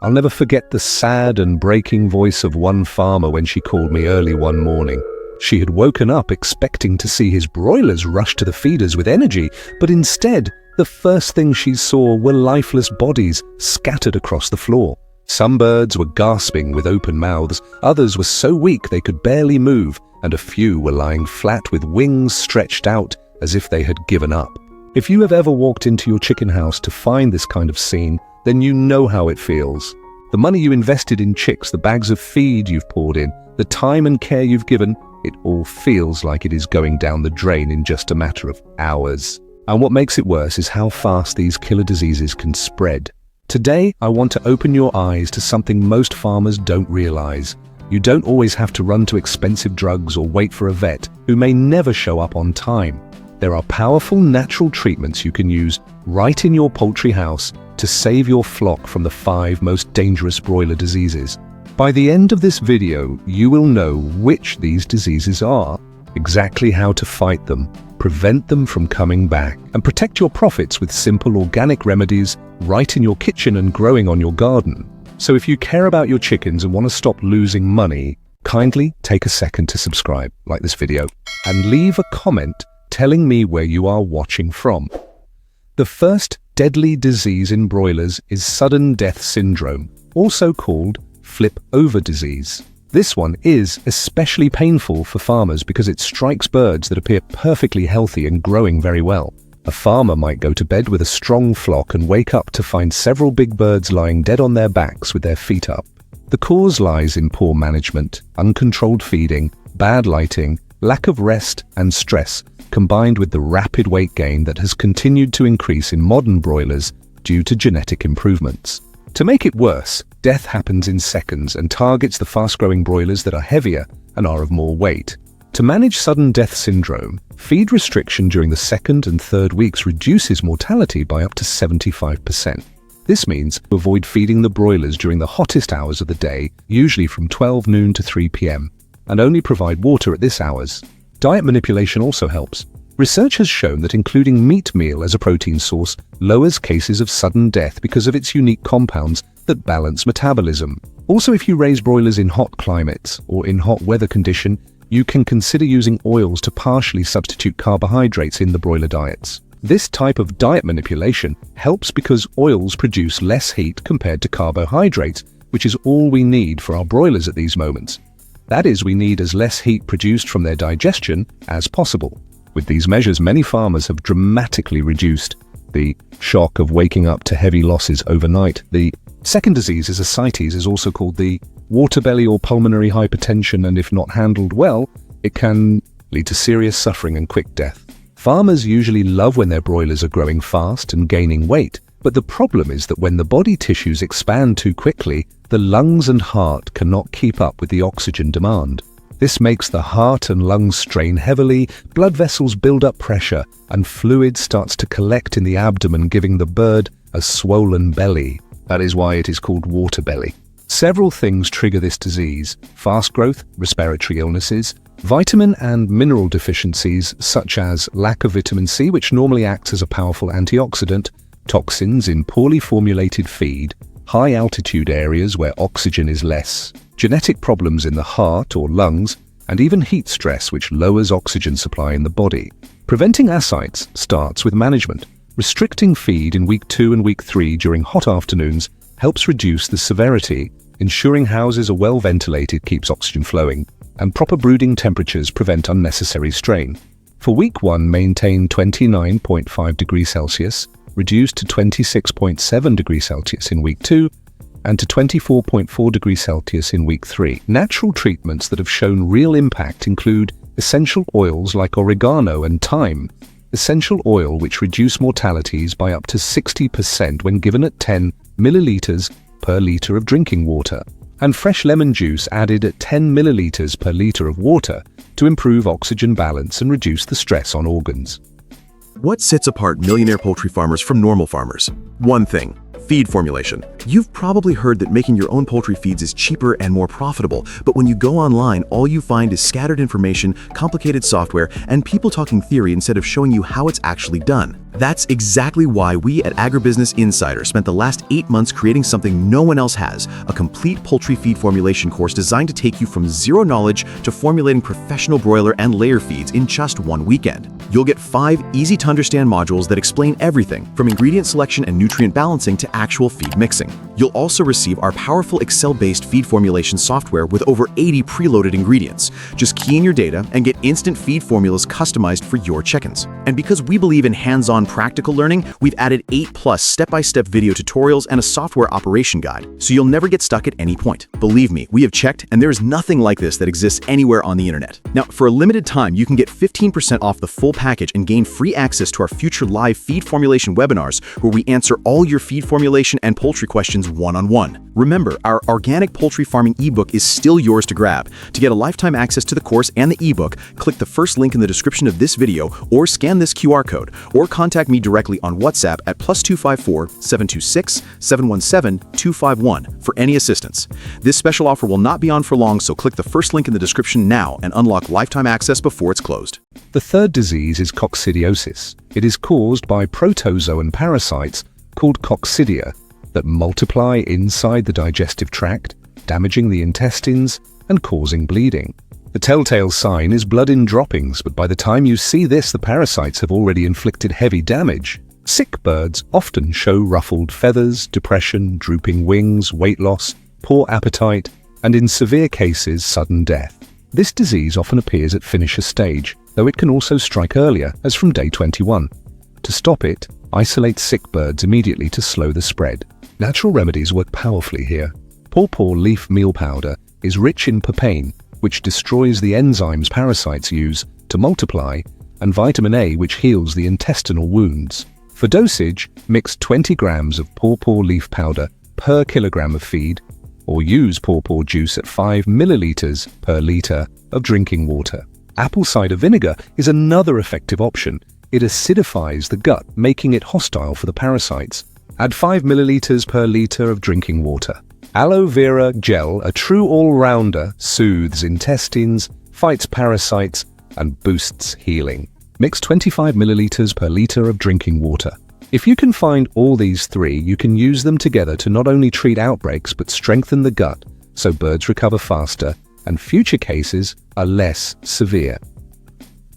I'll never forget the sad and breaking voice of one farmer when she called me early one morning. She had woken up expecting to see his broilers rush to the feeders with energy, but instead, the first thing she saw were lifeless bodies scattered across the floor. Some birds were gasping with open mouths, others were so weak they could barely move, and a few were lying flat with wings stretched out as if they had given up. If you have ever walked into your chicken house to find this kind of scene, then you know how it feels. The money you invested in chicks, the bags of feed you've poured in, the time and care you've given, it all feels like it is going down the drain in just a matter of hours. And what makes it worse is how fast these killer diseases can spread. Today, I want to open your eyes to something most farmers don't realize. You don't always have to run to expensive drugs or wait for a vet who may never show up on time. There are powerful natural treatments you can use right in your poultry house to save your flock from the 5 most dangerous broiler diseases. By the end of this video, you will know which these diseases are, exactly how to fight them, prevent them from coming back, and protect your profits with simple organic remedies right in your kitchen and growing on your garden. So if you care about your chickens and want to stop losing money, kindly take a second to subscribe, like this video, and leave a comment telling me where you are watching from. The first deadly disease in broilers is sudden death syndrome, also called flip-over disease. This one is especially painful for farmers because it strikes birds that appear perfectly healthy and growing very well. A farmer might go to bed with a strong flock and wake up to find several big birds lying dead on their backs with their feet up. The cause lies in poor management, uncontrolled feeding, bad lighting, lack of rest and stress, combined with the rapid weight gain that has continued to increase in modern broilers due to genetic improvements. To make it worse, death happens in seconds and targets the fast-growing broilers that are heavier and are of more weight. To manage sudden death syndrome, feed restriction during the 2nd and 3rd weeks reduces mortality by up to 75%. This means to avoid feeding the broilers during the hottest hours of the day, usually from 12 noon to 3 p.m., and only provide water at these hours. Diet manipulation also helps. Research has shown that including meat meal as a protein source lowers cases of sudden death because of its unique compounds that balance metabolism. Also, if you raise broilers in hot climates or in hot weather condition, you can consider using oils to partially substitute carbohydrates in the broiler diets. This type of diet manipulation helps because oils produce less heat compared to carbohydrates, which is all we need for our broilers at these moments. That is, we need as less heat produced from their digestion as possible. With these measures, many farmers have dramatically reduced the shock of waking up to heavy losses overnight. The second disease is ascites, is also called the waterbelly or pulmonary hypertension, and if not handled well, it can lead to serious suffering and quick death. Farmers usually love when their broilers are growing fast and gaining weight, but the problem is that when the body tissues expand too quickly, the lungs and heart cannot keep up with the oxygen demand. This makes the heart and lungs strain heavily, blood vessels build up pressure, and fluid starts to collect in the abdomen, giving the bird a swollen belly. That is why it is called waterbelly. Several things trigger this disease: fast growth, respiratory illnesses, vitamin and mineral deficiencies such as lack of vitamin C, which normally acts as a powerful antioxidant, toxins in poorly formulated feed, high altitude areas where oxygen is less, genetic problems in the heart or lungs, and even heat stress, which lowers oxygen supply in the body. Preventing ascites starts with management. Restricting feed in week 2 and week 3 during hot afternoons helps reduce the severity. Ensuring houses are well ventilated keeps oxygen flowing, and proper brooding temperatures prevent unnecessary strain. For week 1, maintain 29.5 degrees Celsius, reduce to 26.7 degrees Celsius in week 2, and to 24.4 degrees Celsius in week 3. Natural treatments that have shown real impact include essential oils like oregano and thyme, essential oil which reduce mortalities by up to 60% when given at 10 milliliters per liter of drinking water, and fresh lemon juice added at 10 milliliters per liter of water to improve oxygen balance and reduce the stress on organs. What sets apart millionaire poultry farmers from normal farmers? One thing: Feed formulation. You've probably heard that making your own poultry feeds is cheaper and more profitable, but when you go online, all you find is scattered information, complicated software, and people talking theory instead of showing you how it's actually done. That's exactly why we at Agribusiness Insider spent the last 8 months creating something no one else has, a complete poultry feed formulation course designed to take you from zero knowledge to formulating professional broiler and layer feeds in just 1 weekend. You'll get 5 easy-to-understand modules that explain everything from ingredient selection and nutrient balancing to actual feed mixing. You'll also receive our powerful Excel-based feed formulation software with over 80 preloaded ingredients. Just key in your data and get instant feed formulas customized for your chickens. And because we believe in hands-on practical learning, we've added 8+ step-by-step video tutorials and a software operation guide, so you'll never get stuck at any point. Believe me, we have checked, and there is nothing like this that exists anywhere on the internet. Now, for a limited time, you can get 15% off the full package and gain free access to our future live feed formulation webinars, where we answer all your feed formulation and poultry questions one-on-one. Remember, our organic poultry farming ebook is still yours to grab. To get a lifetime access to the course and the ebook, click the first link in the description of this video or scan this QR code, or contact me directly on WhatsApp at +254 726 717 251 for any assistance. This special offer will not be on for long, so click the first link in the description now and unlock lifetime access before it's closed. The third disease is coccidiosis. It is caused by protozoan parasites called coccidia that multiply inside the digestive tract, damaging the intestines and causing bleeding. The telltale sign is blood in droppings, but by the time you see this, the parasites have already inflicted heavy damage. Sick birds often show ruffled feathers, depression, drooping wings, weight loss, poor appetite, and in severe cases, sudden death. This disease often appears at finisher stage, though it can also strike earlier, as from day 21. To stop it, isolate sick birds immediately to slow the spread. Natural remedies work powerfully here. Pawpaw leaf meal powder is rich in papain, which destroys the enzymes parasites use to multiply, and vitamin A, which heals the intestinal wounds. For dosage, mix 20 grams of pawpaw leaf powder per kilogram of feed, or use pawpaw juice at 5 milliliters per liter of drinking water. Apple cider vinegar is another effective option. It acidifies the gut, making it hostile for the parasites. Add 5 milliliters per liter of drinking water. Aloe vera gel, a true all-rounder, soothes intestines, fights parasites, and boosts healing. Mix 25 milliliters per liter of drinking water. If you can find all these 3, you can use them together to not only treat outbreaks but strengthen the gut so birds recover faster and future cases are less severe.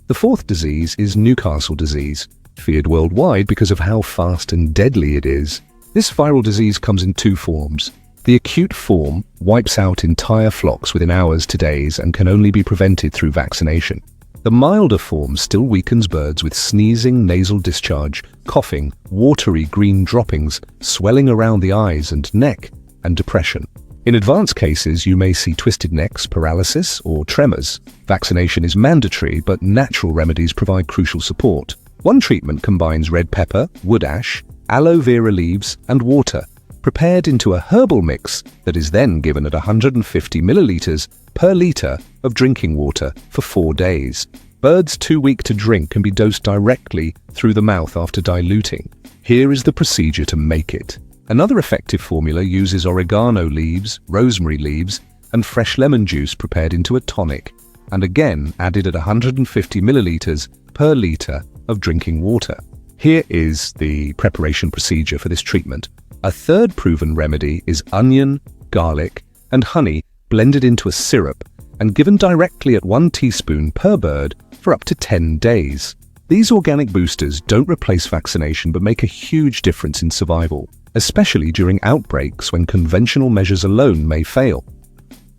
The fourth disease is Newcastle disease, feared worldwide because of how fast and deadly it is. This viral disease comes in 2 forms. The acute form wipes out entire flocks within hours to days and can only be prevented through vaccination. The milder form still weakens birds with sneezing, nasal discharge, coughing, watery green droppings, swelling around the eyes and neck, and depression. In advanced cases, you may see twisted necks, paralysis, or tremors. Vaccination is mandatory, but natural remedies provide crucial support. One treatment combines red pepper, wood ash, aloe vera leaves, and water, prepared into a herbal mix that is then given at 150 milliliters per liter of drinking water for 4 days. Birds too weak to drink can be dosed directly through the mouth after diluting. Here is the procedure to make it. Another effective formula uses oregano leaves, rosemary leaves, and fresh lemon juice prepared into a tonic, and again added at 150 milliliters per liter of drinking water. Here is the preparation procedure for this treatment. A third proven remedy is onion, garlic, and honey blended into a syrup and given directly at 1 teaspoon per bird for up to 10 days. These organic boosters don't replace vaccination but make a huge difference in survival, especially during outbreaks when conventional measures alone may fail.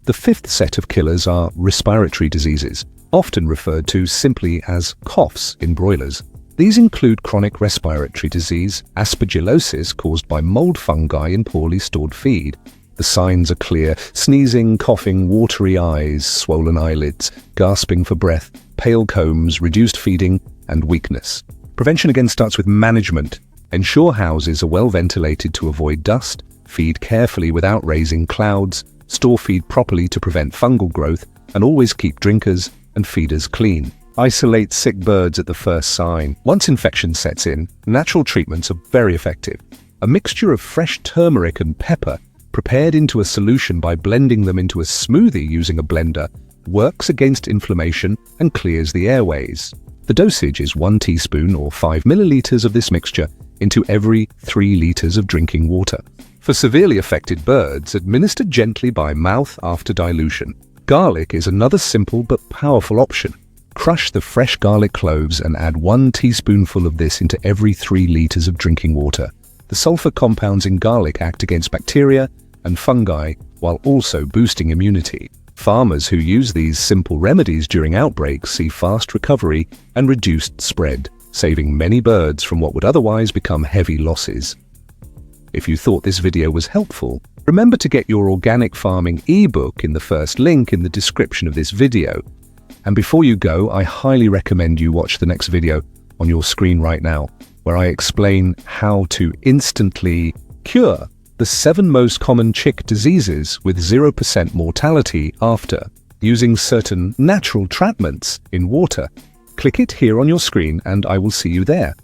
The fifth set of killers are respiratory diseases, often referred to simply as coughs in broilers. These include chronic respiratory disease, aspergillosis caused by mold fungi in poorly stored feed. The signs are clear: sneezing, coughing, watery eyes, swollen eyelids, gasping for breath, pale combs, reduced feeding, and weakness. Prevention again starts with management. Ensure houses are well ventilated to avoid dust, feed carefully without raising clouds, store feed properly to prevent fungal growth, and always keep drinkers and feeders clean. Isolate sick birds at the first sign. Once infection sets in, natural treatments are very effective. A mixture of fresh turmeric and pepper, prepared into a solution by blending them into a smoothie using a blender, works against inflammation and clears the airways. The dosage is 1 teaspoon or 5 milliliters of this mixture into every 3 liters of drinking water. For severely affected birds, administer gently by mouth after dilution. Garlic is another simple but powerful option. Crush the fresh garlic cloves and add 1 teaspoonful of this into every 3 liters of drinking water. The sulfur compounds in garlic act against bacteria and fungi while also boosting immunity. Farmers who use these simple remedies during outbreaks see fast recovery and reduced spread, saving many birds from what would otherwise become heavy losses. If you thought this video was helpful, remember to get your organic farming ebook in the first link in the description of this video. And before you go, I highly recommend you watch the next video on your screen right now, where I explain how to instantly cure the 7 most common chick diseases with 0% mortality after using certain natural treatments in water. Click it here on your screen and I will see you there.